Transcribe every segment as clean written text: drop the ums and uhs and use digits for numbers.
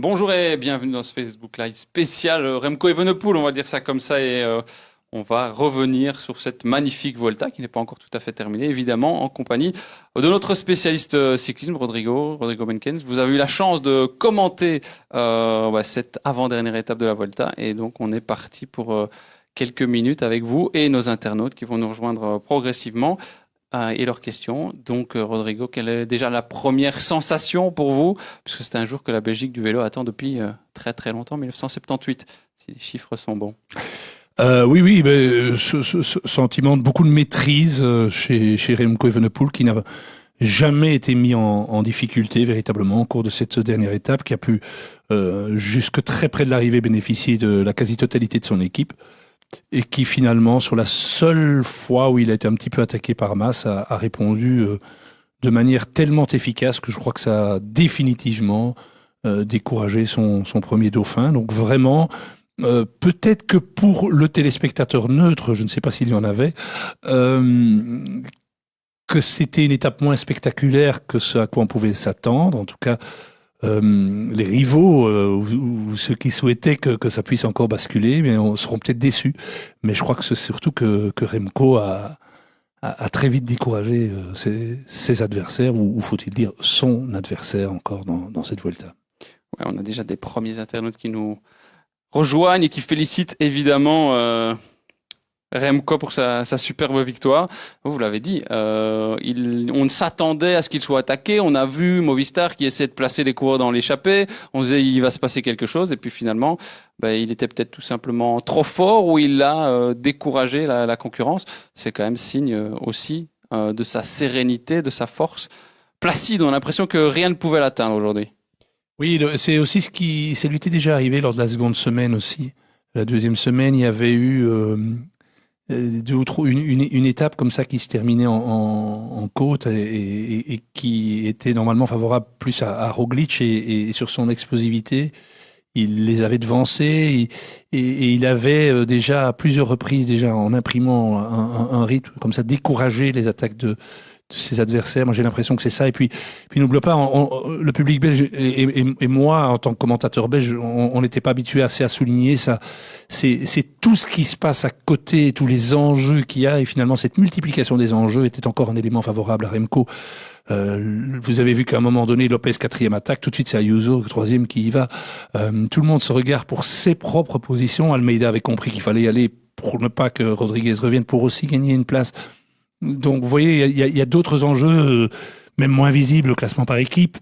Bonjour et bienvenue dans ce Facebook Live spécial Remco Evenepoel, on va dire ça comme ça, et on va revenir sur cette magnifique Volta qui n'est pas encore tout à fait terminée, évidemment, en compagnie de notre spécialiste cyclisme, Rodrigo Menkens. Vous avez eu la chance de commenter cette avant-dernière étape de la Volta, et donc on est parti pour quelques minutes avec vous et nos internautes qui vont nous rejoindre progressivement. Et leurs questions. Donc, Rodrigo, quelle est déjà la première sensation pour vous? Puisque c'est un jour que la Belgique du vélo attend depuis très très longtemps, 1978, si les chiffres sont bons. Oui, mais ce sentiment de beaucoup de maîtrise chez Remco Evenepoel qui n'a jamais été mis en difficulté véritablement au cours de cette dernière étape, qui a pu jusque très près de l'arrivée bénéficier de la quasi-totalité de son équipe. Et qui finalement, sur la seule fois où il a été un petit peu attaqué par masse, a répondu de manière tellement efficace que je crois que ça a définitivement découragé son premier dauphin. Donc vraiment, peut-être que pour le téléspectateur neutre, je ne sais pas s'il y en avait, que c'était une étape moins spectaculaire que ce à quoi on pouvait s'attendre. En tout cas, les rivaux ou ceux qui souhaitaient que ça puisse encore basculer, mais on seront peut-être déçus. Mais je crois que c'est surtout que Remco a très vite découragé ses adversaires, ou faut-il dire son adversaire encore dans cette Vuelta. Ouais, on a déjà des premiers internautes qui nous rejoignent et qui félicitent évidemment Remco pour sa superbe victoire. Vous l'avez dit, on s'attendait à ce qu'il soit attaqué. On a vu Movistar qui essaie de placer les coureurs dans l'échappée. On disait il va se passer quelque chose. Et puis finalement, il était peut-être tout simplement trop fort, ou il a découragé la concurrence. C'est quand même signe aussi de sa sérénité, de sa force. Placide, on a l'impression que rien ne pouvait l'atteindre aujourd'hui. Oui, c'est aussi ça lui était déjà arrivé lors de la seconde semaine aussi. La deuxième semaine, il y avait eu une étape comme ça qui se terminait en côte et qui était normalement favorable plus à Roglic et sur son explosivité. Il les avait devancés et il avait déjà à plusieurs reprises, déjà en imprimant un rythme comme ça, découragé les attaques de ses adversaires. Moi, j'ai l'impression que c'est ça. Et puis n'oublie pas, le public belge et moi, en tant que commentateur belge, on n'était pas habitué assez à souligner ça. C'est tout ce qui se passe à côté, tous les enjeux qu'il y a. Et finalement, cette multiplication des enjeux était encore un élément favorable à Remco. Vous avez vu qu'à un moment donné, Lopez, quatrième attaque, tout de suite c'est Ayuso, troisième qui y va. Tout le monde se regarde pour ses propres positions. Almeida avait compris qu'il fallait y aller pour ne pas que Rodriguez revienne, pour aussi gagner une place. Donc, vous voyez, il y a d'autres enjeux, même moins visibles, le classement par équipe.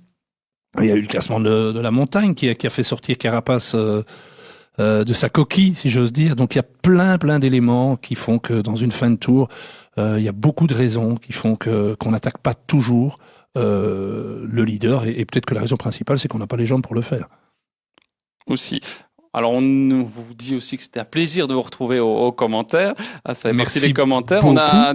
Il y a eu le classement de la montagne qui a fait sortir Carapace de sa coquille, si j'ose dire. Donc, il y a plein d'éléments qui font que dans une fin de tour, il y a beaucoup de raisons qui font qu'on n'attaque pas toujours le leader. Et peut-être que la raison principale, c'est qu'on n'a pas les jambes pour le faire. Aussi. Alors, on vous dit aussi que c'était un plaisir de vous retrouver aux commentaires. Ça fait partie des commentaires. Beaucoup. On a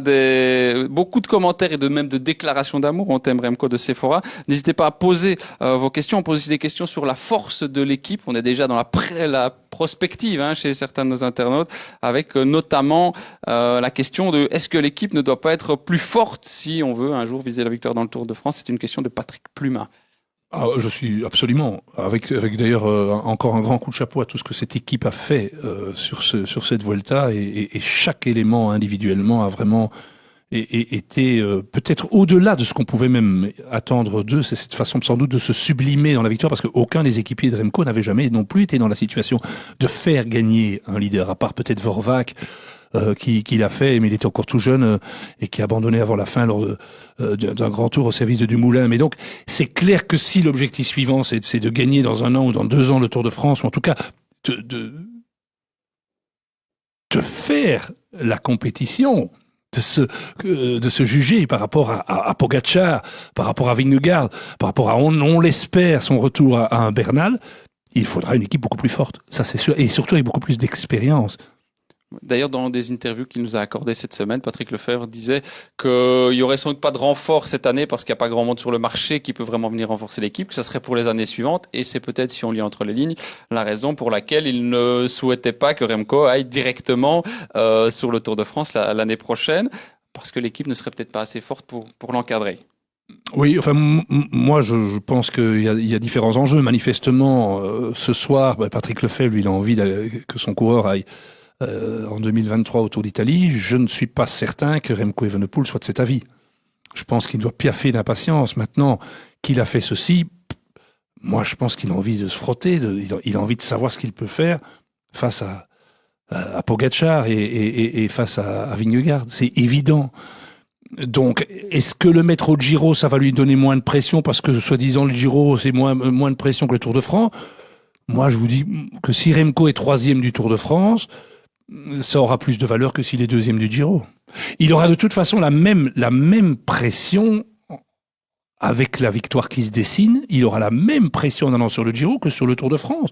beaucoup de commentaires et même de déclarations d'amour. On t'aime, Remco de Sephora. N'hésitez pas à poser vos questions. On pose aussi des questions sur la force de l'équipe. On est déjà dans la prospective chez certains de nos internautes, avec notamment la question de est-ce que l'équipe ne doit pas être plus forte si on veut un jour viser la victoire dans le Tour de France. C'est une question de Patrick Plumat. Ah, je suis absolument avec d'ailleurs encore un grand coup de chapeau à tout ce que cette équipe a fait sur cette Vuelta et chaque élément individuellement a vraiment été peut-être au-delà de ce qu'on pouvait même attendre d'eux. C'est cette façon sans doute de se sublimer dans la victoire, parce qu'aucun des équipiers de Remco n'avait jamais non plus été dans la situation de faire gagner un leader, à part peut-être Vorvac. Qui l'a fait, mais il était encore tout jeune et qui a abandonné avant la fin lors d'un grand tour au service de Dumoulin. Mais donc, c'est clair que si l'objectif suivant, c'est de gagner dans 1 an ou dans 2 ans le Tour de France, ou en tout cas de faire la compétition, de se juger par rapport à Pogacar, par rapport à Vingegaard, par rapport à, on l'espère, son retour à un Bernal, il faudra une équipe beaucoup plus forte. Ça, c'est sûr. Et surtout avec beaucoup plus d'expérience. D'ailleurs, dans des interviews qu'il nous a accordées cette semaine, Patrick Lefebvre disait qu'il n'y aurait sans doute pas de renfort cette année parce qu'il n'y a pas grand monde sur le marché qui peut vraiment venir renforcer l'équipe, que ça serait pour les années suivantes. Et c'est peut-être, si on lit entre les lignes, la raison pour laquelle il ne souhaitait pas que Remco aille directement sur le Tour de France l'année prochaine, parce que l'équipe ne serait peut-être pas assez forte pour l'encadrer. Oui, enfin, moi, je pense qu'il y a différents enjeux. Manifestement, ce soir, Patrick Lefebvre, il a envie que son coureur aille en 2023 au Tour d'Italie. Je ne suis pas certain que Remco Evenepoel soit de cet avis. Je pense qu'il doit piaffer d'impatience. Maintenant qu'il a fait ceci, moi, je pense qu'il a envie de se frotter, il a envie de savoir ce qu'il peut faire face à Pogačar et face à Vingegaard. C'est évident. Donc, est-ce que le mettre au Giro, ça va lui donner moins de pression parce que, soi-disant, le Giro, c'est moins de pression que le Tour de France? Moi, je vous dis que si Remco est 3e du Tour de France, ça aura plus de valeur que s'il est 2e du Giro. Il aura de toute façon la même pression avec la victoire qui se dessine. Il aura la même pression en allant sur le Giro que sur le Tour de France.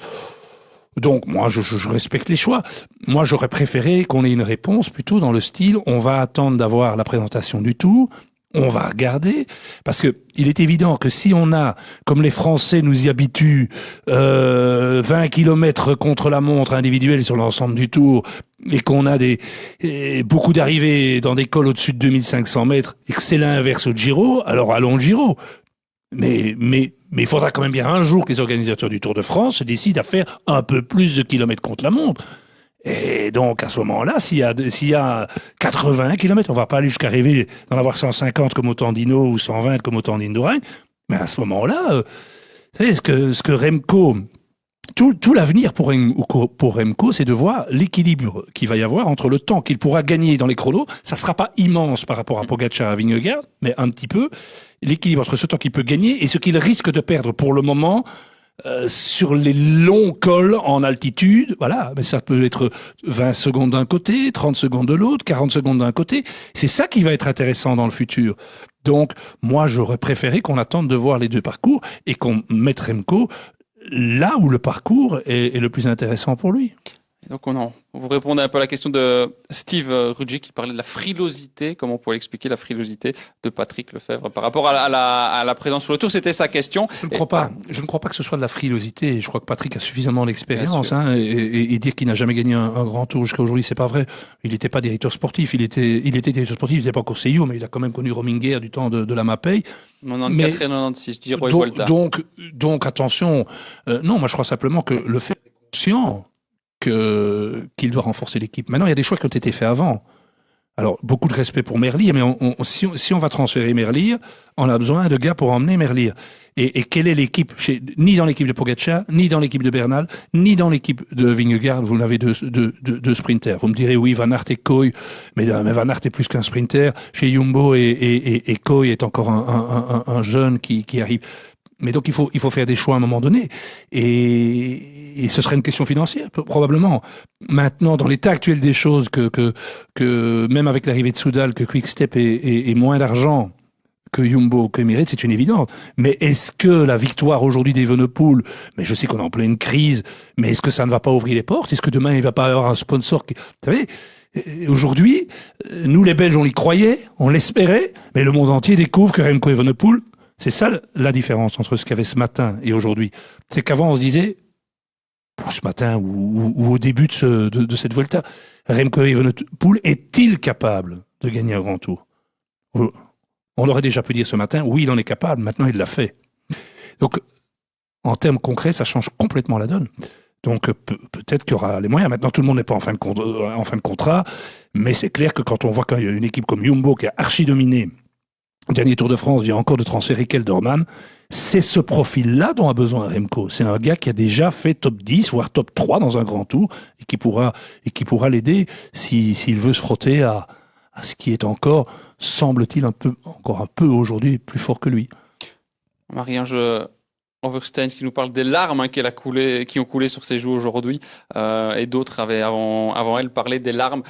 Donc, moi, je respecte les choix. Moi, j'aurais préféré qu'on ait une réponse plutôt dans le style, on va attendre d'avoir la présentation du Tour, on va regarder, parce que il est évident que si on a, comme les Français nous y habituent, 20 kilomètres contre la montre individuelle sur l'ensemble du Tour, et qu'on a beaucoup d'arrivées dans des cols au-dessus de 2500 mètres, et que c'est l'inverse au Giro, alors allons au Giro. Mais il faudra quand même bien un jour que les organisateurs du Tour de France se décident à faire un peu plus de kilomètres contre la montre. Et donc, à ce moment-là, s'il y a 80 kilomètres, on va pas aller jusqu'à arriver d'en avoir 150 comme au Tandino ou 120 comme au Tandindurain. Mais à ce moment-là, vous savez, ce que Remco, tout l'avenir pour Remco, c'est de voir l'équilibre qu'il va y avoir entre le temps qu'il pourra gagner dans les chronos. Ça sera pas immense par rapport à Pogačar, à Vingegaard, mais un petit peu. L'équilibre entre ce temps qu'il peut gagner et ce qu'il risque de perdre pour le moment sur les longs cols en altitude. Voilà, mais ça peut être 20 secondes d'un côté, 30 secondes de l'autre, 40 secondes d'un côté. C'est ça qui va être intéressant dans le futur. Donc, moi, j'aurais préféré qu'on attende de voir les deux parcours et qu'on mette Remco là où le parcours est le plus intéressant pour lui. Donc vous répondez un peu à la question de Steve Ruggi qui parlait de la frilosité, comment on pourrait expliquer la frilosité de Patrick Lefebvre par rapport à la présence sur le Tour, c'était sa question. Je ne crois pas que ce soit de la frilosité. Je crois que Patrick a suffisamment d'expérience et dire qu'il n'a jamais gagné un grand Tour jusqu'à aujourd'hui, c'est pas vrai. Il n'était pas directeur sportif, il était directeur sportif, il n'était pas encore CEO, mais il a quand même connu Rominger du temps de la Mapei. 94 et 96, Giro et Vuelta. Donc attention, non, moi je crois simplement que Lefebvre est conscient qu'il doit renforcer l'équipe. Maintenant, il y a des choix qui ont été faits avant. Alors, beaucoup de respect pour Merlier, mais si on va transférer Merlier, on a besoin de gars pour emmener Merlier. Et quelle est l'équipe ni dans l'équipe de Pogačar, ni dans l'équipe de Bernal, ni dans l'équipe de Vingegaard, vous n'avez deux sprinters. Vous me direz, oui, Van Aert et Kooi, mais Van Aert est plus qu'un sprinter. Chez Jumbo et Kooi est encore un jeune qui arrive. Mais donc il faut faire des choix à un moment donné et ce serait une question financière probablement. Maintenant, dans l'état actuel des choses, que même avec l'arrivée de Soudal, que Quick-Step ait moins d'argent que Jumbo, que Emirates, c'est une évidence. Mais est-ce que la victoire aujourd'hui d'Evenepoel, mais je sais qu'on est en pleine crise, mais est-ce que ça ne va pas ouvrir les portes? Est-ce que demain il va pas y avoir un sponsor qui, vous savez? Aujourd'hui, nous les Belges, on y croyait, on l'espérait, mais le monde entier découvre que Remco Evenepoel, c'est ça la différence entre ce qu'il y avait ce matin et aujourd'hui. C'est qu'avant, on se disait, pour ce matin ou au début de cette Vuelta, Remco Evenepoel est-il capable de gagner un grand Tour? On aurait déjà pu dire ce matin, oui, il en est capable, maintenant il l'a fait. Donc, en termes concrets, ça change complètement la donne. Donc, peut-être qu'il y aura les moyens. Maintenant, tout le monde n'est pas en fin de contrat, mais c'est clair que quand on voit qu'il y a une équipe comme Jumbo qui a archi-dominé le dernier Tour de France, vient encore de transférer Kelderman. C'est ce profil-là dont a besoin Remco. C'est un gars qui a déjà fait top 10, voire top 3 dans un grand tour, et qui pourra l'aider s'il veut se frotter à ce qui est encore, semble-t-il, encore un peu aujourd'hui plus fort que lui. Marie-Ange Overstein qui nous parle des larmes qui ont coulé sur ses joues aujourd'hui, et d'autres avaient avant elle parlé des larmes.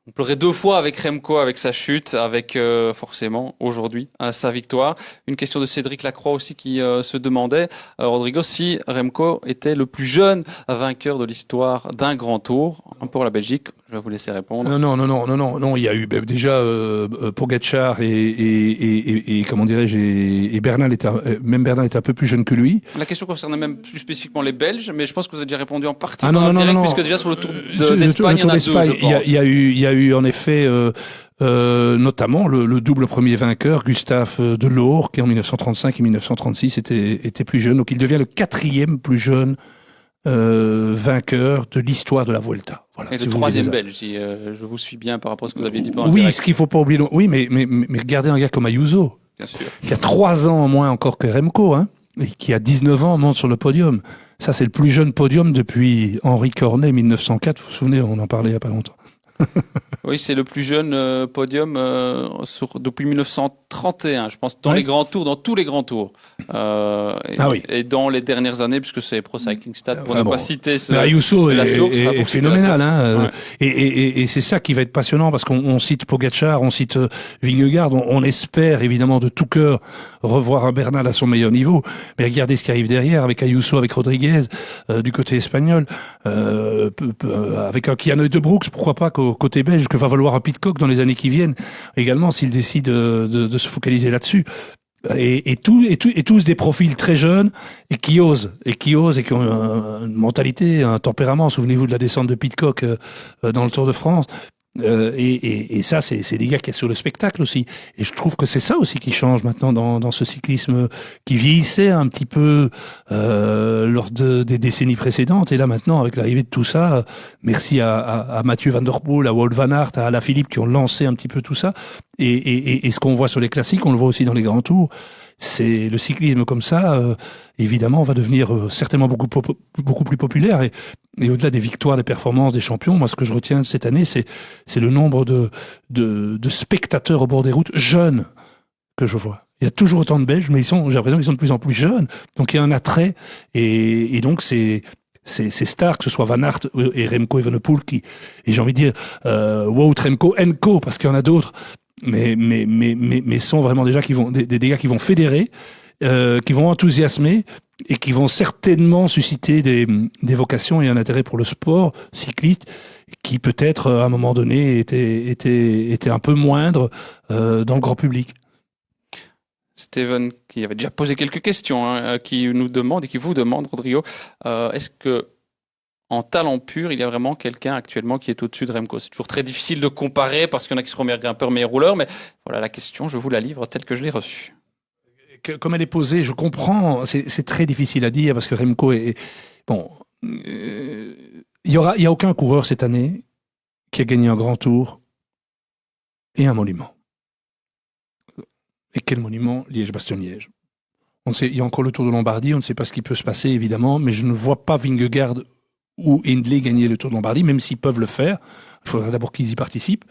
On pleurait 2 fois avec Remco, avec sa chute, avec forcément aujourd'hui sa victoire. Une question de Cédric Lacroix aussi qui se demandait, Rodrigo, si Remco était le plus jeune vainqueur de l'histoire d'un grand tour pour la Belgique. Je vais vous laisser répondre. Non. Il y a eu déjà Pogačar et comment dirais-je et Bernal Bernal était un peu plus jeune que lui. La question concernait même plus spécifiquement les Belges, mais je pense que vous avez déjà répondu en partie puisque déjà sur le Tour d'Espagne, il y en a deux, je pense. Il y a eu en effet notamment le double premier vainqueur, Gustave Delors, qui en 1935 et 1936 était plus jeune, donc il devient le 4e plus jeune vainqueur de l'histoire de la Vuelta. Voilà, et le 3e Belge, si je vous suis bien par rapport à ce que vous aviez dit. Oui, ce qu'il faut pas oublier. Oui, mais regardez un gars comme Ayuso, bien sûr, qui a 3 ans en moins encore que Remco, hein, et qui a 19 ans monte sur le podium. Ça, c'est le plus jeune podium depuis Henri Cornet, 1904. Vous vous souvenez, on en parlait il y a pas longtemps. Oui, c'est le plus jeune podium depuis 1931, je pense, dans les grands tours, dans tous les grands tours. Et dans les dernières années, puisque c'est Pro Cycling Stats, pour ne pas citer ce... Ayuso est phénoménal. Hein, et c'est ça qui va être passionnant, parce qu'on cite Pogačar, on cite Vingegaard, on espère évidemment de tout cœur revoir un Bernal à son meilleur niveau. Mais regardez ce qui arrive derrière, avec Ayuso, avec Rodriguez, du côté espagnol, avec un Keanu de Brooks, pourquoi pas côté belge, que va valoir un Pidcock dans les années qui viennent, également s'il décide de se focaliser là-dessus. Et tous des profils très jeunes et qui osent et qui ont une mentalité, un tempérament. Souvenez-vous de la descente de Pidcock dans le Tour de France. Et ça, c'est des gars qui sont sur le spectacle aussi. Et je trouve que c'est ça aussi qui change maintenant dans ce cyclisme qui vieillissait un petit peu lors des décennies précédentes. Et là maintenant, avec l'arrivée de tout ça, merci à Mathieu Van Der Poel, à Wout van Aert, à Alaphilippe qui ont lancé un petit peu tout ça. Et ce qu'on voit sur les classiques, on le voit aussi dans les grands tours. C'est le cyclisme comme ça, évidemment, va devenir certainement beaucoup plus populaire. Et au-delà des victoires, des performances, des champions, moi, ce que je retiens de cette année, c'est le nombre de spectateurs au bord des routes jeunes que je vois. Il y a toujours autant de Belges, mais j'ai l'impression qu'ils sont de plus en plus jeunes. Donc il y a un attrait, et donc ces stars, que ce soit Van Aert et Remco Evenepoel, et j'ai envie de dire Wout, Remco, Enco, parce qu'il y en a d'autres, mais sont vraiment des gars qui vont fédérer, qui vont enthousiasmer et qui vont certainement susciter des vocations et un intérêt pour le sport cycliste qui peut-être à un moment donné était un peu moindre dans le grand public. Steven, qui avait déjà posé quelques questions, qui nous demande et qui vous demande, Rodrigo, est-ce que en talent pur, il y a vraiment quelqu'un actuellement qui est au-dessus de Remco? C'est toujours très difficile de comparer parce qu'il y en a qui seront meilleurs grimpeurs, meilleurs rouleurs, mais voilà la question, je vous la livre telle que je l'ai reçue. Comme elle est posée, je comprends, c'est très difficile à dire parce que Remco est... Bon, il y a aucun coureur cette année qui a gagné un grand tour et un monument. Et quel monument? Liège-Bastogne-Liège. On sait, il y a encore le Tour de Lombardie, on ne sait pas ce qui peut se passer évidemment, mais je ne vois pas Vingegaard ou Hindley gagner le Tour de Lombardie, même s'ils peuvent le faire. Il faudra d'abord qu'ils y participent.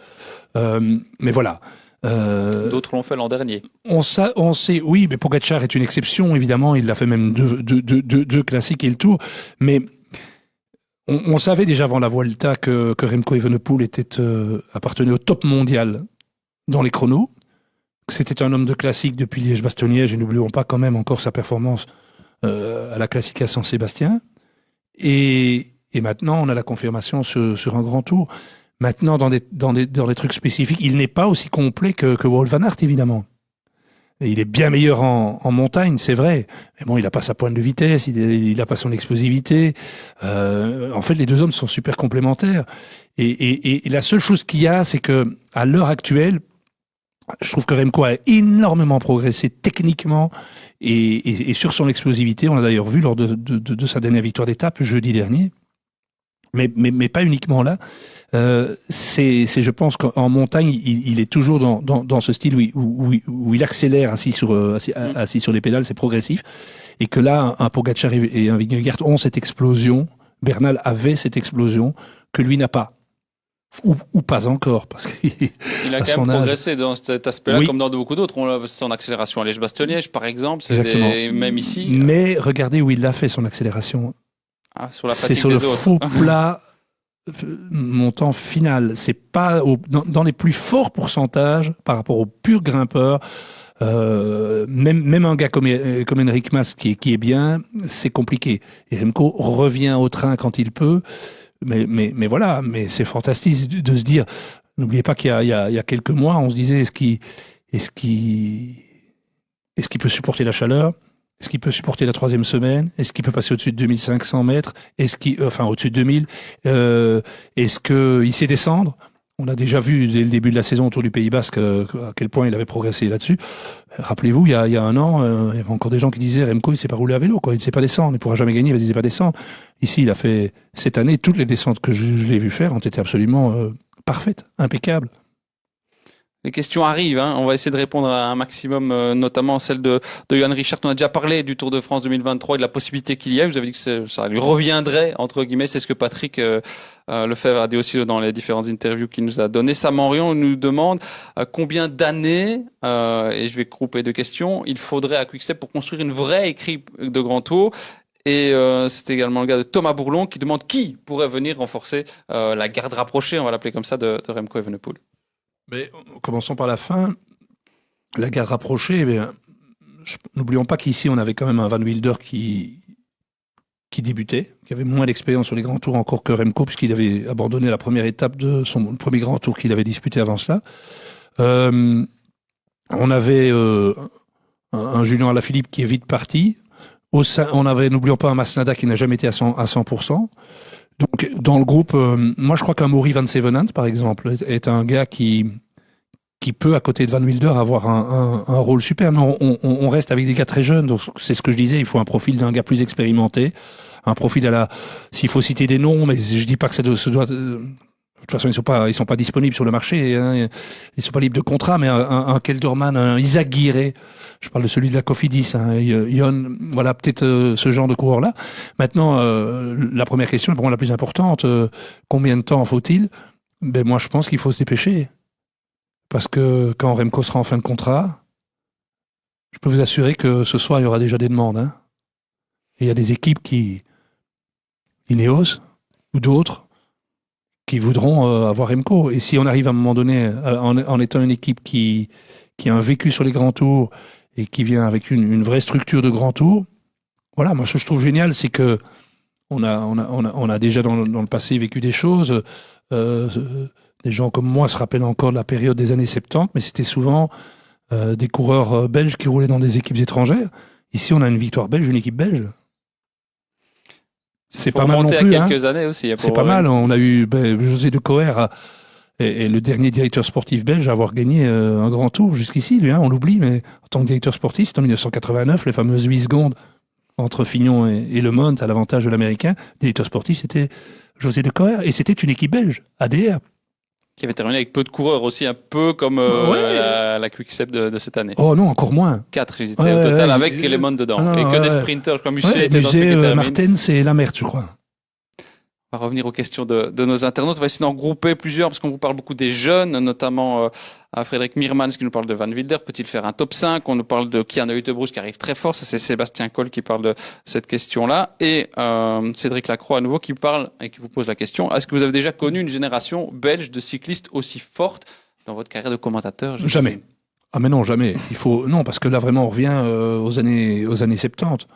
Mais voilà. D'autres l'ont fait l'an dernier. On sait, oui, mais Pogačar est une exception, évidemment. Il a fait même deux classiques et le Tour. Mais on savait déjà avant la Vuelta que Remco Evenepoel appartenait au top mondial dans les chronos. C'était un homme de classique depuis Liège-Bastogne-Liège, et n'oublions pas quand même encore sa performance à la Classica San Sébastien. Et maintenant, on a la confirmation sur un grand tour. Maintenant, dans des trucs spécifiques, il n'est pas aussi complet que Wout van Aert, évidemment. Et il est bien meilleur en montagne, c'est vrai. Mais bon, il n'a pas sa pointe de vitesse, il n'a pas son explosivité. En fait, les deux hommes sont super complémentaires. Et la seule chose qu'il y a, c'est que à l'heure actuelle, je trouve que Remco a énormément progressé techniquement et sur son explosivité. On l'a d'ailleurs vu lors de sa dernière victoire d'étape, jeudi dernier. Mais pas uniquement là. Je pense qu'en montagne, il est toujours dans ce style où il accélère assis sur les pédales, c'est progressif. Et que là, un Pogačar et un Vingegaard ont cette explosion. Bernal avait cette explosion que lui n'a pas. Ou pas encore, parce qu'il a quand même progressé dans cet aspect-là, oui, comme dans beaucoup d'autres. On a son accélération à Liège-Bastogne-Liège, par exemple, même ici. Mais regardez où il l'a fait, son accélération. Sur la c'est sur le faux plat montant final. C'est pas dans les plus forts pourcentages par rapport aux purs grimpeurs. Même un gars comme Enric Mas qui est bien, c'est compliqué. Et Remco revient au train quand il peut. Mais voilà, mais c'est fantastique de se dire. N'oubliez pas qu'il y a quelques mois, on se disait est-ce qu'il peut supporter la chaleur? Est-ce qu'il peut supporter la 3e semaine? Est-ce qu'il peut passer au-dessus de 2500 mètres? Au-dessus de 2000? Est-ce qu'il sait descendre? On a déjà vu dès le début de la saison autour du Pays Basque à quel point il avait progressé là-dessus. Rappelez-vous, il y a un an, il y avait encore des gens qui disaient Remco, il sait pas rouler à vélo, quoi. Il ne sait pas descendre, il pourra jamais gagner, il ne sait pas descendre. Ici, il a fait cette année toutes les descentes que je l'ai vu faire ont été absolument parfaites, impeccables. Les questions arrivent, hein. On va essayer de répondre à un maximum, notamment celle de Johan Richard. On a déjà parlé du Tour de France 2023 et de la possibilité qu'il y a. Vous avez dit que ça lui reviendrait, entre guillemets. C'est ce que Patrick Lefebvre a dit aussi dans les différentes interviews qu'il nous a données. Sam Henrion nous demande combien d'années, et je vais grouper deux questions, il faudrait à Quick-Step pour construire une vraie équipe de Grand Tour. Et c'est également le gars de Thomas Bourlon qui demande qui pourrait venir renforcer la garde rapprochée, on va l'appeler comme ça, de Remco Evenepoel. Mais commençons par la fin. La garde rapprochée, n'oublions pas qu'ici, on avait quand même un Van Wilder qui débutait, qui avait moins d'expérience sur les grands tours encore que Remco, puisqu'il avait abandonné la première étape de son premier grand tour qu'il avait disputé avant cela. On avait un Julien Alaphilippe qui est vite parti. On avait, n'oublions pas, un Masnada qui n'a jamais été à 100%. Donc, dans le groupe, moi, je crois qu'un Maury Van Sevenant, par exemple, est un gars qui peut, à côté de Van Wilder, avoir un rôle super. Mais on reste avec des gars très jeunes. Donc, c'est ce que je disais. Il faut un profil d'un gars plus expérimenté. Un profil s'il faut citer des noms, mais je dis pas que ça doit, de toute façon, ils sont pas disponibles sur le marché, hein. Ils sont pas libres de contrat, mais un Kelderman, un Isaac Guiré, je parle de celui de la Cofidis, hein, Yon, voilà, peut-être ce genre de coureur-là. Maintenant, la première question, pour moi la plus importante, combien de temps faut-il? Ben, moi, je pense qu'il faut se dépêcher. Parce que quand Remco sera en fin de contrat, je peux vous assurer que ce soir, il y aura déjà des demandes, hein. Et il y a des équipes Ineos, ou d'autres, qui voudront avoir Remco. Et si on arrive à un moment donné, en étant une équipe qui a un vécu sur les grands tours et qui vient avec une vraie structure de grands tours, voilà, moi ce que je trouve génial, c'est que on a déjà dans le passé vécu des choses. Des gens comme moi se rappellent encore de la période des années 70, mais c'était souvent des coureurs belges qui roulaient dans des équipes étrangères. Ici, on a une victoire belge, une équipe belge. C'est pas mal non plus. À quelques années aussi. C'est pas mal. On a eu José de Coer et le dernier directeur sportif belge à avoir gagné un grand tour jusqu'ici. Lui, hein, on l'oublie, mais en tant que directeur sportif, c'est en 1989, les fameuses 8 secondes entre Fignon et Le Monde à l'avantage de l'américain. Le directeur sportif, c'était José de Coer et c'était une équipe belge, ADR. Qui avait terminé avec peu de coureurs aussi, un peu comme la Quick-Step de cette année. Oh non, encore moins. 4, j'étais au total avec Clément dedans. Et que des sprinters comme Musset était dans ceux qui terminent. Martens et Lamert, je crois. On va revenir aux questions de nos internautes. On va essayer d'en regrouper plusieurs parce qu'on vous parle beaucoup des jeunes, notamment à Frédéric Miermans qui nous parle de Van Wilder. Peut-il faire un top 5? On nous parle de Kian Uitebroeks qui arrive très fort. Ça, c'est Sébastien Coll qui parle de cette question-là. Et Cédric Lacroix à nouveau qui parle et qui vous pose la question. Est-ce que vous avez déjà connu une génération belge de cyclistes aussi forte dans votre carrière de commentateur? Jamais. Ah mais non, jamais. Non, parce que là vraiment on revient aux années 70.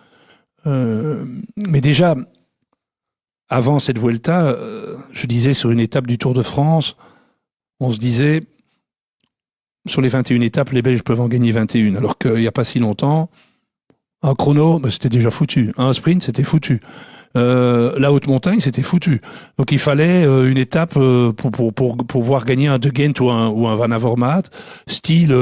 Mais déjà, avant cette Vuelta, je disais sur une étape du Tour de France, on se disait, sur les 21 étapes, les Belges peuvent en gagner 21. Alors qu'il n'y a pas si longtemps, un chrono, c'était déjà foutu. Un sprint, c'était foutu. La haute montagne, c'était foutu. Donc il fallait une étape pour voir gagner un De Gent ou un Van Avermaet, style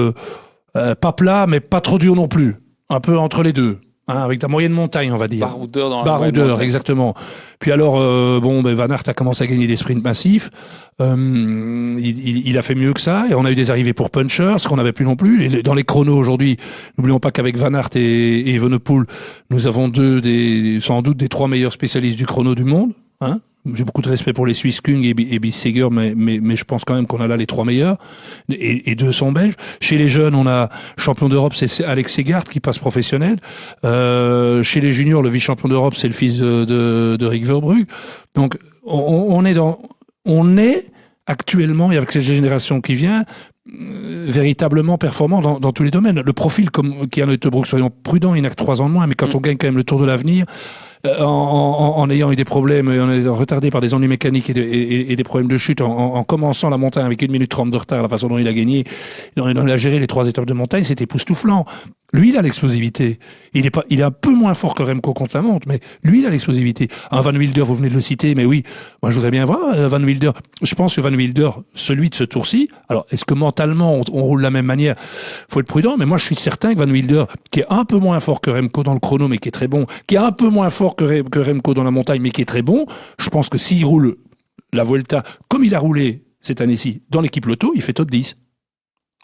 pas plat, mais pas trop dur non plus. Un peu entre les deux. Hein, avec la moyenne montagne, on va dire. Baroudeur dans la Baroudeur, exactement. Puis alors, Van Aert a commencé à gagner des sprints massifs. Il a fait mieux que ça. Et on a eu des arrivées pour Puncher, ce qu'on n'avait plus non plus. Et dans les chronos aujourd'hui, n'oublions pas qu'avec Van Aert et Evenepoel, nous avons sans doute des 3 meilleurs spécialistes du chrono du monde. Hein. J'ai beaucoup de respect pour les Suisses Kung et Bissegger, mais je pense quand même qu'on a là les 3 meilleurs. Et 2 sont belges. Chez les jeunes, on a champion d'Europe, c'est Alex Segard qui passe professionnel. Chez les juniors, le vice-champion d'Europe, c'est le fils de Rick Verbrugge. Donc, on est actuellement, et avec cette génération qui vient, véritablement performant dans tous les domaines. Le profil comme Kian Uitebroeks, soyons prudents, il n'a que 3 ans de moins, mais quand on gagne quand même le Tour de l'Avenir, en ayant eu des problèmes, en étant retardé par des ennuis mécaniques et des problèmes de chute, en commençant la montagne avec 1 minute 30 de retard, la façon dont il a gagné, dont il a géré les 3 étapes de montagne, c'était époustouflant. Lui, il a l'explosivité. Il est un peu moins fort que Remco contre la montre, mais lui, il a l'explosivité. Un Van Wilder, vous venez de le citer, mais oui, moi, je voudrais bien voir Van Wilder. Je pense que Van Wilder, celui de ce tour-ci, alors, est-ce que mentalement, on roule de la même manière? Faut être prudent, mais moi, je suis certain que Van Wilder, qui est un peu moins fort que Remco dans le chrono, mais qui est très bon, qui est un peu moins fort que Remco dans la montagne, mais qui est très bon, je pense que s'il roule la Vuelta comme il a roulé cette année-ci dans l'équipe Lotto, il fait top 10.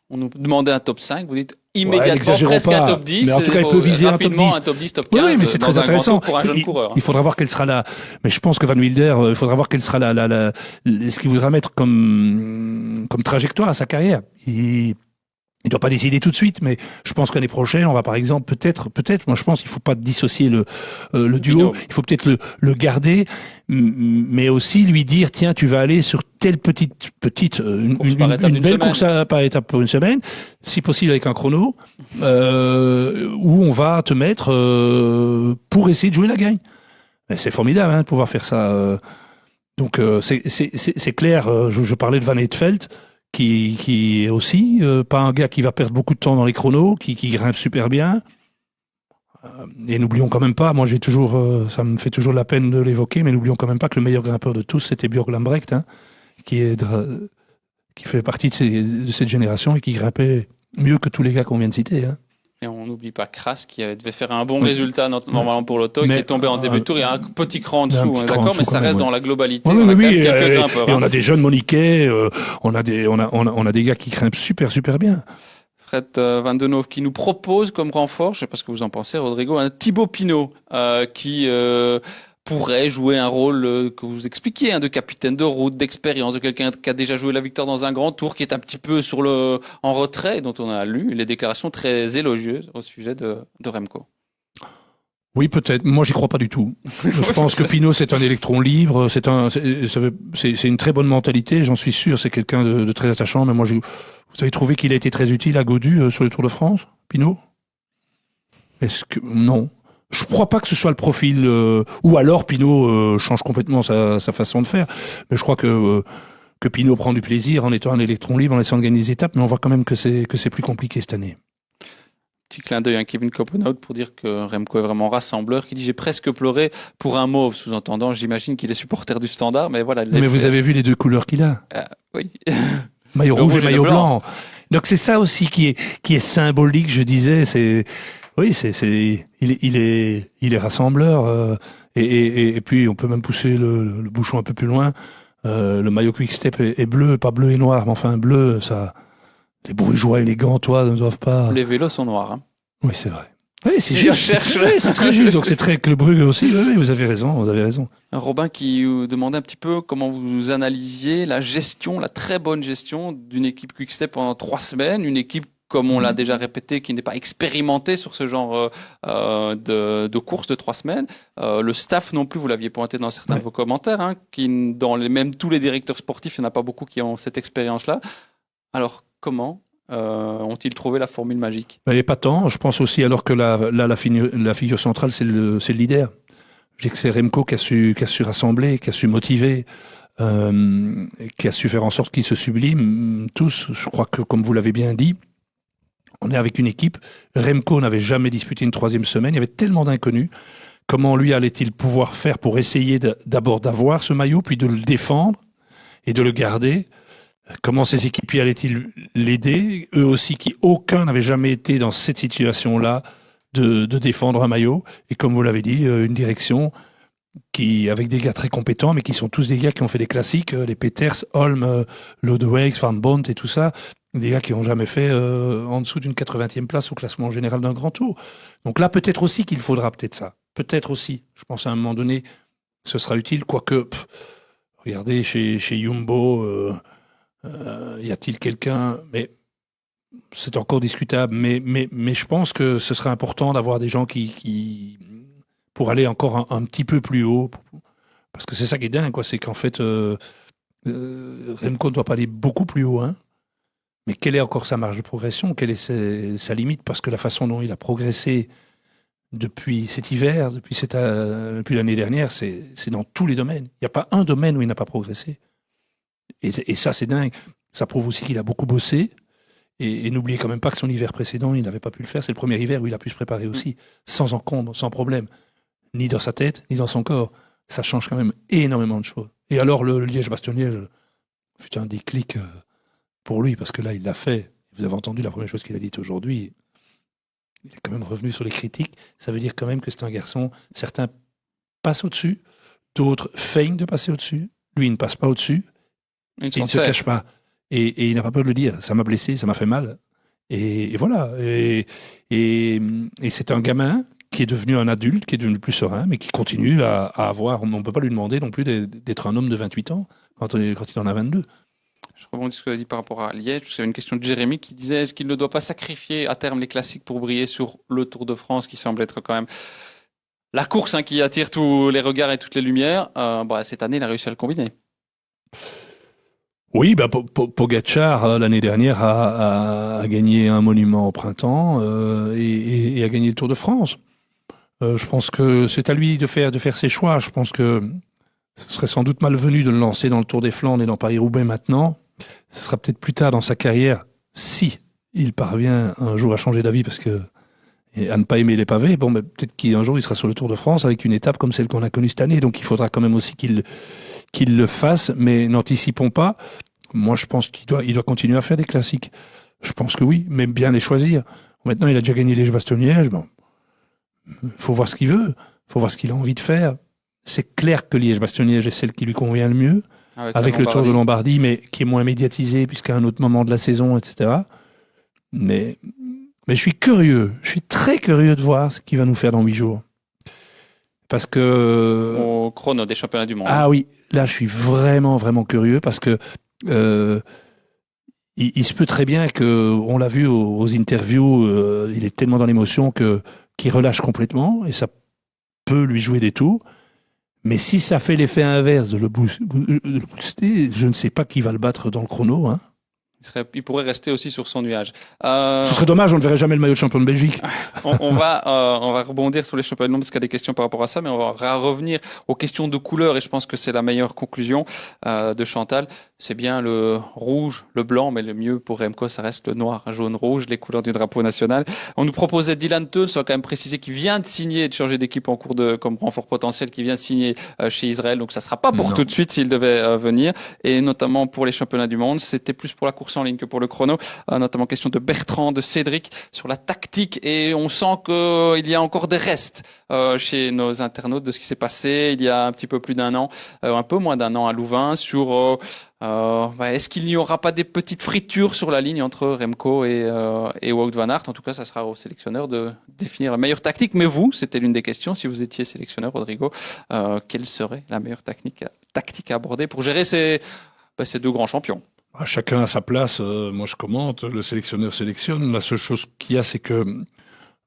On nous demandait un top 5, vous dites immédiatement presque pas, un top 10. Mais en tout cas, il peut viser un top 10. Un top 10, top 15. Oui, mais c'est très intéressant. Pour un jeune coureur. Il faudra voir quelle sera la. Mais je pense que Van Wilder, il faudra voir quelle sera ce qu'il voudra mettre comme trajectoire à sa carrière. Il doit pas décider tout de suite, mais je pense qu'année prochaine, on va par exemple peut-être, moi je pense qu'il faut pas dissocier le duo, il faut peut-être le garder, mais aussi lui dire tiens, tu vas aller sur telle petite une belle course par étape pour une semaine, si possible avec un chrono, où on va te mettre pour essayer de jouer la gagne. Mais c'est formidable de pouvoir faire ça. Donc c'est clair. Je parlais de Van Aertveldt. Qui est aussi pas un gars qui va perdre beaucoup de temps dans les chronos, qui grimpe super bien. Et n'oublions quand même pas, moi j'ai toujours, ça me fait toujours la peine de l'évoquer, mais n'oublions quand même pas que le meilleur grimpeur de tous, c'était Björn Lambrecht, qui fait partie de cette génération et qui grimpait mieux que tous les gars qu'on vient de citer. Et on n'oublie pas Kras qui devait faire un bon résultat normalement pour l'auto, qui est tombé en début de tour. Il y a un petit cran en dessous, d'accord, mais ça reste dans la globalité. Quelques grimpeurs. Et on a des jeunes Moniquet, on a des gars qui grimpent super bien. Fred Van Den Hove qui nous propose comme renfort, je ne sais pas ce que vous en pensez, Rodrigo, un Thibaut Pinot qui pourrait jouer un rôle que vous expliquiez, de capitaine de route, d'expérience, de quelqu'un qui a déjà joué la victoire dans un grand tour, qui est un petit peu en retrait, dont on a lu les déclarations très élogieuses au sujet de Remco. Oui, peut-être. Moi, j'y crois pas du tout. Je pense que Pinot, c'est un électron libre. C'est une très bonne mentalité. J'en suis sûr. C'est quelqu'un de très attachant. Mais moi, vous avez trouvé qu'il a été très utile à Gaudu sur le Tour de France, Pinot? Non. Je crois pas que ce soit le profil, ou alors Pinot change complètement sa façon de faire. Mais je crois que Pinot prend du plaisir en étant un électron libre, en essayant de gagner des étapes. Mais on voit quand même que c'est plus compliqué cette année. Petit clin d'œil à Kevin Copenhaut pour dire que Remco est vraiment rassembleur, qui dit j'ai presque pleuré pour un mauve, sous-entendant j'imagine qu'il est supporter du Standard, mais voilà. Mais vous avez vu les 2 couleurs qu'il a? Oui. Maillot rouge et maillot blanc. Donc c'est ça aussi qui est symbolique, je disais. Il est rassembleur. Et puis on peut même pousser le bouchon un peu plus loin. Le maillot Quick-Step est bleu, pas bleu et noir, mais enfin bleu, ça. Les bourgeois et les gantois ne doivent pas. Les vélos sont noirs. Oui, c'est vrai. Oui, c'est juste. C'est très juste. Donc c'est très que le Brugge aussi. Oui, vous avez raison. Robin qui vous demandait un petit peu comment vous analysiez la très bonne gestion d'une équipe Quick-Step pendant 3 semaines, une équipe comme on l'a déjà répété, qui n'est pas expérimentée sur ce genre de course de 3 semaines. Le staff non plus, vous l'aviez pointé dans certains de vos commentaires, même tous les directeurs sportifs, il n'y en a pas beaucoup qui ont cette expérience-là. Alors, comment ont-ils trouvé la formule magique? Il n'y a pas tant. Je pense aussi, alors que la figure centrale, c'est le leader. Je dis que c'est Remco qui a su rassembler, qui a su motiver, qui a su faire en sorte qu'ils se subliment tous. Je crois que, comme vous l'avez bien dit, on est avec une équipe. Remco n'avait jamais disputé une 3e semaine. Il y avait tellement d'inconnus. Comment lui allait-il pouvoir faire pour essayer d'abord d'avoir ce maillot, puis de le défendre et de le garder? Comment ses équipiers allaient-ils l'aider? Eux aussi, aucun n'avait jamais été dans cette situation-là de défendre un maillot. Et comme vous l'avez dit, une direction avec des gars très compétents, mais qui sont tous des gars qui ont fait des classiques, les Peters, Holm, Lodewijk, Van Bont et tout ça, des gars qui n'ont jamais fait en dessous d'une 80e place au classement général d'un grand tour. Donc là, peut-être aussi qu'il faudra ça. Peut-être aussi. Je pense à un moment donné, ce sera utile, quoique, regardez, chez Jumbo, y a-t-il quelqu'un, mais c'est encore discutable, mais je pense que ce serait important d'avoir des gens qui pour aller encore un petit peu plus haut, parce que c'est ça qui est dingue, c'est qu'en fait Remco ne doit pas aller beaucoup plus haut, mais quelle est encore sa marge de progression, quelle est sa limite, parce que la façon dont il a progressé depuis cet hiver, depuis l'année dernière, c'est dans tous les domaines. Il n'y a pas un domaine où il n'a pas progressé. Et ça, c'est dingue. Ça prouve aussi qu'il a beaucoup bossé. Et n'oubliez quand même pas que son hiver précédent, il n'avait pas pu le faire. C'est le premier hiver où il a pu se préparer aussi, sans encombre, sans problème. Ni dans sa tête, ni dans son corps. Ça change quand même énormément de choses. Et alors, le Liège-Bastogne-Liège fut un déclic pour lui, parce que là, il l'a fait. Vous avez entendu la première chose qu'il a dite aujourd'hui. Il est quand même revenu sur les critiques. Ça veut dire quand même que c'est un garçon, certains passent au-dessus, d'autres feignent de passer au-dessus. Lui, il ne passe pas au-dessus. Il ne se cache pas. Et il n'a pas peur de le dire. Ça m'a blessé, ça m'a fait mal. Et voilà. Et c'est un gamin qui est devenu un adulte, qui est devenu plus serein, mais qui continue à avoir... On ne peut pas lui demander non plus d'être un homme de 28 ans quand il en a 22. Je rebondis sur ce que tu as dit par rapport à Liège. C'est une question de Jérémy qui disait est-ce qu'il ne doit pas sacrifier à terme les classiques pour briller sur le Tour de France, qui semble être quand même la course qui attire tous les regards et toutes les lumières. Cette année, il a réussi à le combiner. Oui, Pogacar, l'année dernière, a gagné un monument au printemps et a gagné le Tour de France. Je pense que c'est à lui de faire ses choix. Je pense que ce serait sans doute malvenu de le lancer dans le Tour des Flandres et dans Paris-Roubaix maintenant. Ce sera peut-être plus tard dans sa carrière, si il parvient un jour à changer d'avis et à ne pas aimer les pavés. Peut-être qu'un jour il sera sur le Tour de France avec une étape comme celle qu'on a connue cette année. Donc il faudra quand même aussi qu'il le fasse, mais n'anticipons pas. Moi, je pense qu'il doit continuer à faire des classiques. Je pense que oui, mais bien les choisir. Maintenant, il a déjà gagné Liège-Bastogne-Liège. Faut voir ce qu'il veut. Faut voir ce qu'il a envie de faire. C'est clair que Liège-Bastogne-Liège est celle qui lui convient le mieux, avec le Tour de Lombardie, mais qui est moins médiatisé puisqu'à un autre moment de la saison, etc. Mais je suis curieux. Je suis très curieux de voir ce qu'il va nous faire dans 8 jours. Parce que... Au chrono des championnats du monde. Ah oui, là, je suis vraiment, vraiment curieux parce que il se peut très bien que, on l'a vu aux interviews, il est tellement dans l'émotion qu'il relâche complètement et ça peut lui jouer des tours. Mais si ça fait l'effet inverse de le booster, je ne sais pas qui va le battre dans le chrono. Hein. Il pourrait rester aussi sur son nuage. Ce serait dommage, on ne verrait jamais le maillot de champion de Belgique. on va rebondir sur les championnats du monde parce qu'il y a des questions par rapport à ça, mais on va revenir aux questions de couleur et je pense que c'est la meilleure conclusion de Chantal. C'est bien le rouge, le blanc, mais le mieux pour Remco, ça reste le noir, jaune, rouge, les couleurs du drapeau national. On nous proposait Dylan Teuns, on va quand même préciser qu'il vient de signer et de changer d'équipe en cours comme renfort potentiel, qui vient de signer chez Israël, donc ça ne sera pas pour tout de suite s'il devait venir. Et notamment pour les championnats du monde, c'était plus pour la course en ligne que pour le chrono, notamment question de Bertrand, de Cédric sur la tactique et on sent qu'il y a encore des restes chez nos internautes de ce qui s'est passé il y a un petit peu plus d'un an, un peu moins d'un an à Louvain sur est-ce qu'il n'y aura pas des petites fritures sur la ligne entre Remco et Wout van Aert. En tout cas, ça sera au sélectionneur de définir la meilleure tactique. Mais vous, c'était l'une des questions, si vous étiez sélectionneur, Rodrigo, quelle serait la meilleure tactique à aborder pour gérer ces deux grands champions? Chacun à sa place. Moi, je commente. Le sélectionneur sélectionne. La seule chose qu'il y a, c'est que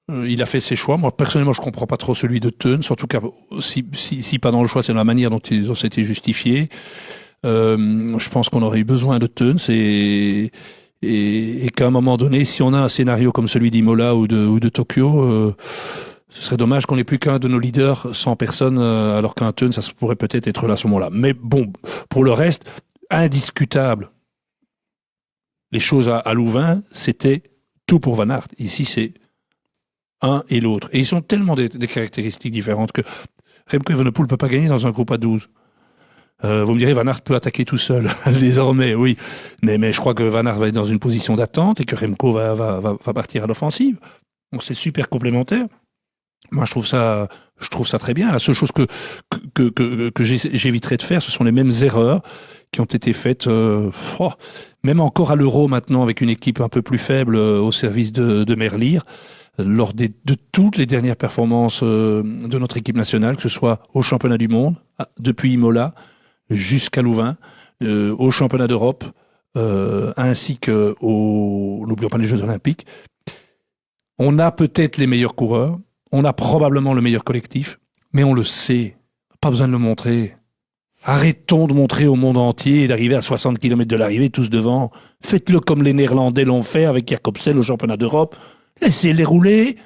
il a fait ses choix. Moi, personnellement, je comprends pas trop celui de Teuns. En tout cas, si pas dans le choix, c'est dans la manière dont ça a été justifié. Je pense qu'on aurait eu besoin de Teuns et qu'à un moment donné, si on a un scénario comme celui d'Imola ou de Tokyo, ce serait dommage qu'on n'ait plus qu'un de nos leaders sans personne, alors qu'un Teuns, ça pourrait peut-être être là à ce moment-là. Mais bon, pour le reste, indiscutable. Les choses à Louvain, c'était tout pour Van Aert. Ici, c'est un et l'autre. Et ils sont tellement des caractéristiques différentes que Remco Evenepoel ne peut pas gagner dans un groupe à 12. Vous me direz, Van Aert peut attaquer tout seul, désormais, oui. Mais je crois que Van Aert va être dans une position d'attente et que Remco va partir à l'offensive. Donc c'est super complémentaire. Moi, je trouve ça très bien. La seule chose que j'éviterais de faire, ce sont les mêmes erreurs qui ont été faites, même encore à l'Euro maintenant, avec une équipe un peu plus faible au service de Merlier, lors de toutes les dernières performances de notre équipe nationale, que ce soit au championnat du monde, depuis Imola, jusqu'à Louvain, au championnat d'Europe, ainsi n'oublions pas les Jeux Olympiques. On a peut-être les meilleurs coureurs, on a probablement le meilleur collectif, mais on le sait. Pas besoin de le montrer. Arrêtons de montrer au monde entier et d'arriver à 60 km de l'arrivée, tous devant. Faites-le comme les Néerlandais l'ont fait avec Jacobsen au championnat d'Europe. Laissez-les rouler.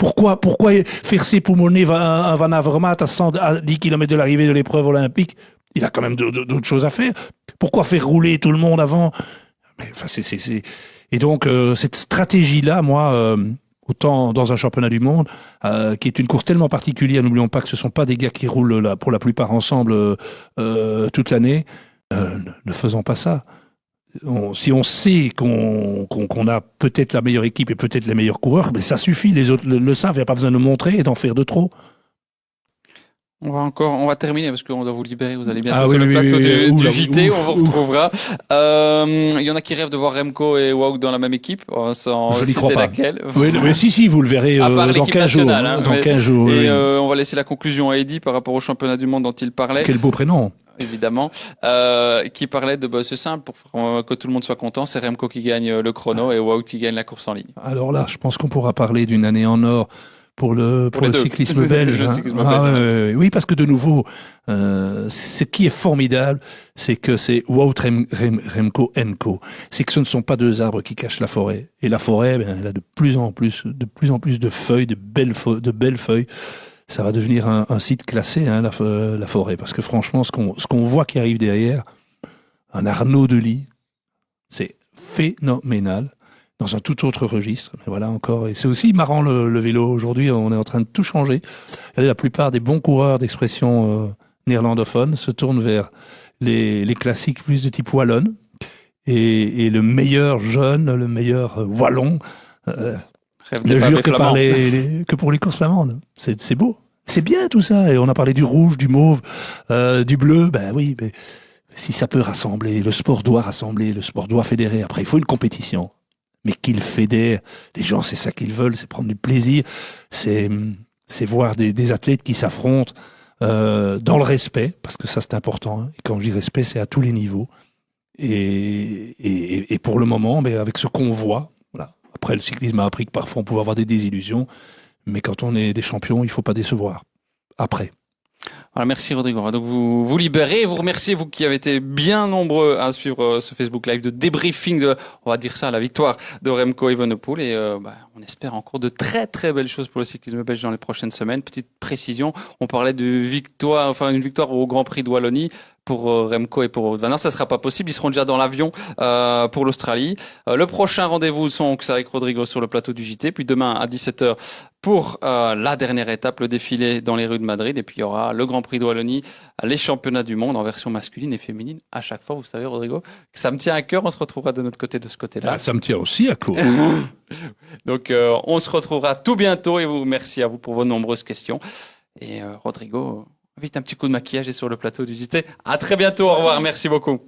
Pourquoi faire s'époumoner un Van Avermaet à 10 km de l'arrivée de l'épreuve olympique? Il a quand même d'autres choses à faire. Pourquoi faire rouler tout le monde avant? Mais, enfin, Et donc, cette stratégie-là, moi, autant dans un championnat du monde, qui est une course tellement particulière, n'oublions pas que ce sont pas des gars qui roulent là, pour la plupart ensemble toute l'année, ne faisons pas ça. Si on sait qu'on a peut-être la meilleure équipe et peut-être les meilleurs coureurs, mais ça suffit, les autres le savent, il n'y a pas besoin de montrer et d'en faire de trop. On va terminer parce qu'on doit vous libérer. Vous allez bientôt sur le plateau du JT. On vous retrouvera. Il y en a qui rêvent de voir Remco et Wout dans la même équipe. Sans je n'y crois citer pas. Laquelle. Oui, si, vous le verrez dans 15 jours. Hein, dans 15 jours. Et on va laisser la conclusion à Eddy par rapport au championnat du monde dont il parlait. Quel beau prénom. Évidemment, qui parlait de c'est simple pour que tout le monde soit content, c'est Remco qui gagne le chrono et Wout qui gagne la course en ligne. Alors là, je pense qu'on pourra parler d'une année en or pour le cyclisme belge. Oui, parce que de nouveau, ce qui est formidable, c'est que c'est Wout Remco Enco. C'est que ce ne sont pas deux arbres qui cachent la forêt. Et la forêt, elle a de plus en plus de feuilles, de belles feuilles. Ça va devenir un site classé, la forêt, parce que franchement, ce qu'on voit qui arrive derrière, un Arnaud Delis, c'est phénoménal. Dans un tout autre registre, mais voilà encore. Et c'est aussi marrant le vélo. Aujourd'hui, on est en train de tout changer. La plupart des bons coureurs d'expression néerlandophone se tournent vers les classiques plus de type wallonne. Et le meilleur jeune, le meilleur wallon, ne jure que pour les courses flamandes. C'est beau. C'est bien tout ça. Et on a parlé du rouge, du mauve, du bleu. Ben oui, mais si ça peut rassembler, le sport doit rassembler, le sport doit fédérer. Après, il faut une compétition. Mais qu'ils fédèrent, les gens, c'est ça qu'ils veulent, c'est prendre du plaisir, c'est voir des athlètes qui s'affrontent dans le respect, parce que ça c'est important. Et quand je dis respect, c'est à tous les niveaux. Et pour le moment, mais avec ce qu'on voit, voilà. Après, le cyclisme a appris que parfois on pouvait avoir des désillusions, mais quand on est des champions, il faut pas décevoir. Après. Voilà, merci Rodrigo. On va donc vous libérer et vous remercier, vous qui avez été bien nombreux à suivre ce Facebook Live de débriefing de, on va dire ça, la victoire de Remco Evenepoel. Et on espère encore de très très belles choses pour le cyclisme belge dans les prochaines semaines. Petite précision, on parlait de une victoire au Grand Prix de Wallonie. Pour Remco et pour Wout van Aert, ça sera pas possible. Ils seront déjà dans l'avion pour l'Australie. Le prochain rendez-vous, c'est avec Rodrigo sur le plateau du JT. Puis demain à 17h pour la dernière étape, le défilé dans les rues de Madrid. Et puis il y aura le Grand Prix de Wallonie, les championnats du monde en version masculine et féminine. À chaque fois, vous savez, Rodrigo, que ça me tient à cœur. On se retrouvera de notre côté, de ce côté-là. Ça me tient aussi à cœur. Donc on se retrouvera tout bientôt. Et merci à vous pour vos nombreuses questions. Et Rodrigo, vite un petit coup de maquillage et sur le plateau du JT. À très bientôt. Au revoir. Merci beaucoup.